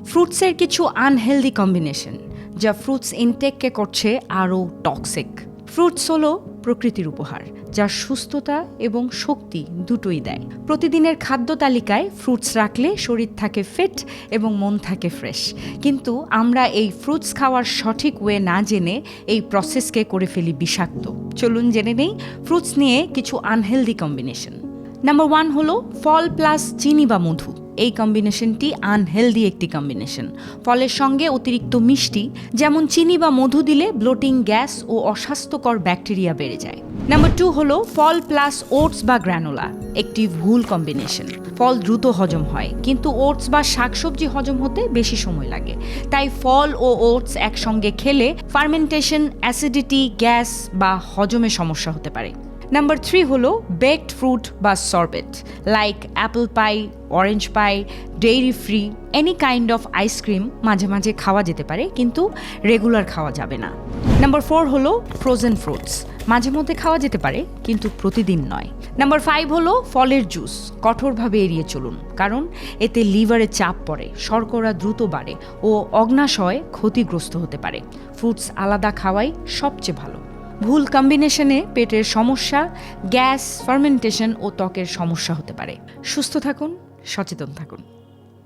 ফ্রুটসের কিছু unhealthy combination যা fruits ইনটেককে করছে আরও টক্সিক। ফ্রুটস হলো প্রকৃতির উপহার যা সুস্থতা এবং শক্তি দুটোই দেয়। প্রতিদিনের খাদ্য তালিকায় ফ্রুটস রাখলে শরীর থাকে ফিট এবং মন থাকে ফ্রেশ, কিন্তু আমরা এই ফ্রুটস খাওয়ার সঠিক ওয়ে না জেনে এই প্রসেসকে করে ফেলি বিষাক্ত। চলুন জেনে নেই ফ্রুটস নিয়ে কিছু আনহেলদি কম্বিনেশন। নাম্বার 1 হলো ফল প্লাস চিনি বা মধু। এই কম্বিনেশনটি আনহেলদি একটি কম্বিনেশন। ফলের সঙ্গে অতিরিক্ত মিষ্টি যেমন চিনি বা মধু দিলে ব্লোটিং, গ্যাস ও অস্বাস্থ্যকর ব্যাকটেরিয়া বেড়ে যায়। নাম্বার 2 হলো ফল প্লাস ওটস বা গ্রানোলা। একটি ভুল কম্বিনেশন। ফল দ্রুত হজম হয়, কিন্তু ওটস বা শাকসবজি হজম হতে বেশি সময় লাগে। তাই ফল ও ওটস একসঙ্গে খেলে ফার্মেন্টেশন, অ্যাসিডিটি, গ্যাস বা হজমে সমস্যা হতে পারে। নাম্বার 3 হলো বেকড ফ্রুট বা sorbate, like Apple pi, orange pi, dairy free, any kind of ice cream মাঝে মাঝে খাওয়া যেতে পারে, কিন্তু রেগুলার খাওয়া যাবে না। নাম্বার 4 হলো ফ্রোজেন ফ্রুটস, মাঝে মধ্যে খাওয়া যেতে পারে কিন্তু প্রতিদিন নয়। নাম্বার 5 হলো ফলের জুস, কঠোরভাবে এড়িয়ে চলুন, কারণ এতে লিভারে চাপ পড়ে, শর্করা দ্রুত বাড়ে ও অগ্নাশয় ক্ষতিগ্রস্ত হতে পারে। ফ্রুটস আলাদা খাওয়াই সবচেয়ে ভালো। ভুল কম্বিনেশনে পেটের সমস্যা, গ্যাস, ফার্মেন্টেশন ও ত্বকের সমস্যা হতে পারে। সুস্থ থাকুন, সচেতন থাকুন।